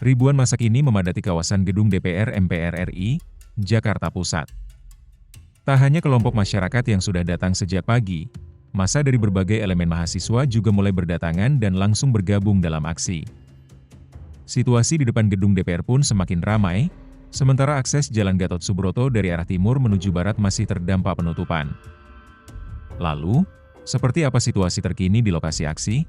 Ribuan massa kini memadati kawasan gedung DPR MPR RI, Jakarta Pusat. Tak hanya kelompok masyarakat yang sudah datang sejak pagi, massa dari berbagai elemen mahasiswa juga mulai berdatangan dan langsung bergabung dalam aksi. Situasi di depan gedung DPR pun semakin ramai, sementara akses Jalan Gatot Subroto dari arah timur menuju barat masih terdampak penutupan. Lalu, seperti apa situasi terkini di lokasi aksi?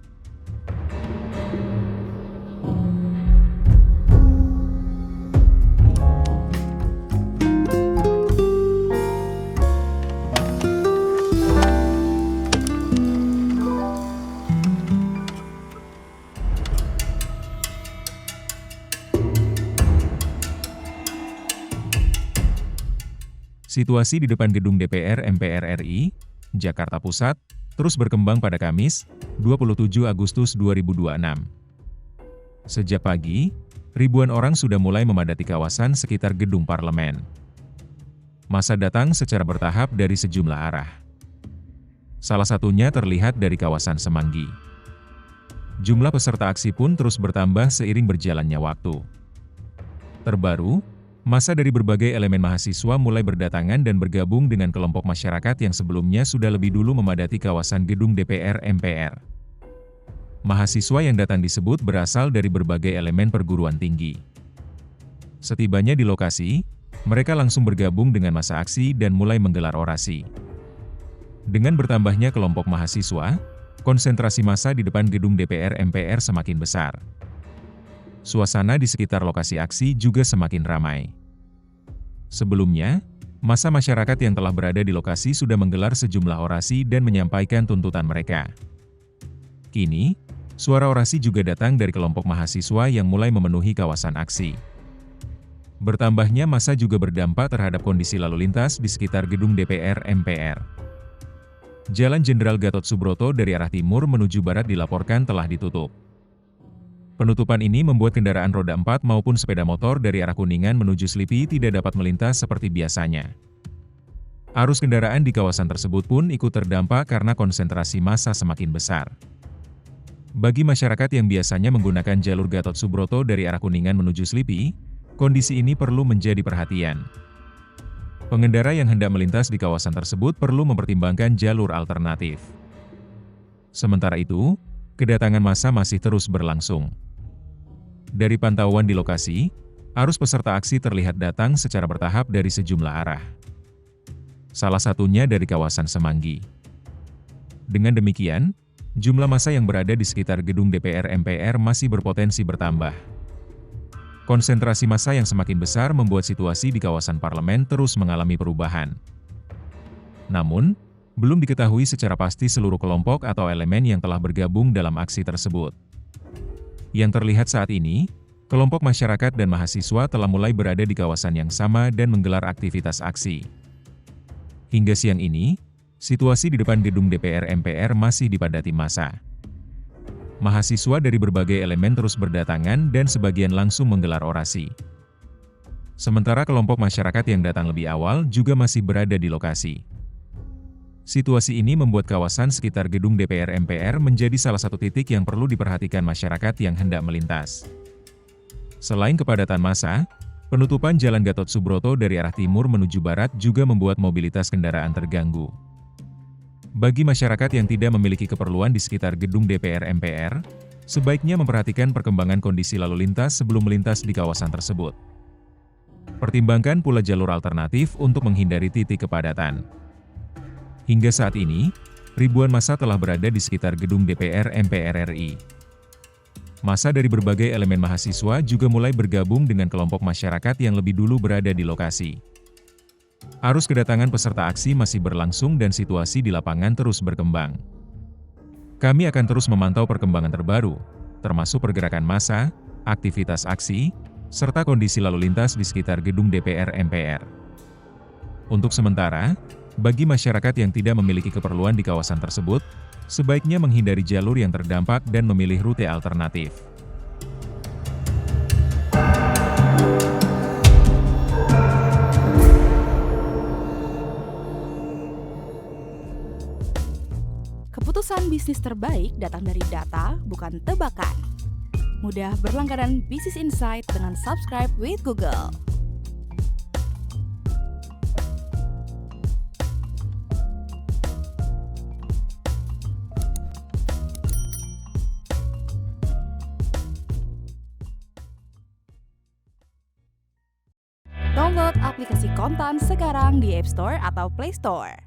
Situasi di depan gedung DPR MPR RI, Jakarta Pusat, terus berkembang pada Kamis, 27 Agustus 2026. Sejak pagi, ribuan orang sudah mulai memadati kawasan sekitar gedung parlemen. Massa datang secara bertahap dari sejumlah arah. Salah satunya terlihat dari kawasan Semanggi. Jumlah peserta aksi pun terus bertambah seiring berjalannya waktu. Terbaru, massa dari berbagai elemen mahasiswa mulai berdatangan dan bergabung dengan kelompok masyarakat yang sebelumnya sudah lebih dulu memadati kawasan gedung DPR MPR. Mahasiswa yang datang disebut berasal dari berbagai elemen perguruan tinggi. Setibanya di lokasi, mereka langsung bergabung dengan massa aksi dan mulai menggelar orasi. Dengan bertambahnya kelompok mahasiswa, konsentrasi massa di depan gedung DPR MPR semakin besar. Suasana di sekitar lokasi aksi juga semakin ramai. Sebelumnya, massa masyarakat yang telah berada di lokasi sudah menggelar sejumlah orasi dan menyampaikan tuntutan mereka. Kini, suara orasi juga datang dari kelompok mahasiswa yang mulai memenuhi kawasan aksi. Bertambahnya massa juga berdampak terhadap kondisi lalu lintas di sekitar gedung DPR MPR. Jalan Jenderal Gatot Subroto dari arah timur menuju barat dilaporkan telah ditutup. Penutupan ini membuat kendaraan roda 4 maupun sepeda motor dari arah Kuningan menuju Slipi tidak dapat melintas seperti biasanya. Arus kendaraan di kawasan tersebut pun ikut terdampak karena konsentrasi massa semakin besar. Bagi masyarakat yang biasanya menggunakan jalur Gatot Subroto dari arah Kuningan menuju Slipi, kondisi ini perlu menjadi perhatian. Pengendara yang hendak melintas di kawasan tersebut perlu mempertimbangkan jalur alternatif. Sementara itu, kedatangan massa masih terus berlangsung. Dari pantauan di lokasi, arus peserta aksi terlihat datang secara bertahap dari sejumlah arah. Salah satunya dari kawasan Semanggi. Dengan demikian, jumlah massa yang berada di sekitar gedung DPR MPR masih berpotensi bertambah. Konsentrasi massa yang semakin besar membuat situasi di kawasan parlemen terus mengalami perubahan. Namun, belum diketahui secara pasti seluruh kelompok atau elemen yang telah bergabung dalam aksi tersebut. Yang terlihat saat ini, kelompok masyarakat dan mahasiswa telah mulai berada di kawasan yang sama dan menggelar aktivitas aksi. Hingga siang ini, situasi di depan gedung DPR MPR masih dipadati massa. Mahasiswa dari berbagai elemen terus berdatangan dan sebagian langsung menggelar orasi. Sementara kelompok masyarakat yang datang lebih awal juga masih berada di lokasi. Situasi ini membuat kawasan sekitar gedung DPR MPR menjadi salah satu titik yang perlu diperhatikan masyarakat yang hendak melintas. Selain kepadatan massa, penutupan Jalan Gatot Subroto dari arah timur menuju barat juga membuat mobilitas kendaraan terganggu. Bagi masyarakat yang tidak memiliki keperluan di sekitar gedung DPR MPR, sebaiknya memperhatikan perkembangan kondisi lalu lintas sebelum melintas di kawasan tersebut. Pertimbangkan pula jalur alternatif untuk menghindari titik kepadatan. Hingga saat ini, ribuan massa telah berada di sekitar gedung DPR MPR RI. Massa dari berbagai elemen mahasiswa juga mulai bergabung dengan kelompok masyarakat yang lebih dulu berada di lokasi. Arus kedatangan peserta aksi masih berlangsung dan situasi di lapangan terus berkembang. Kami akan terus memantau perkembangan terbaru, termasuk pergerakan massa, aktivitas aksi, serta kondisi lalu lintas di sekitar gedung DPR MPR. Untuk sementara, bagi masyarakat yang tidak memiliki keperluan di kawasan tersebut, sebaiknya menghindari jalur yang terdampak dan memilih rute alternatif. Keputusan bisnis terbaik datang dari data, bukan tebakan. Mudah berlangganan Business Insight dengan subscribe with Google. Download aplikasi Kontan sekarang di App Store atau Play Store.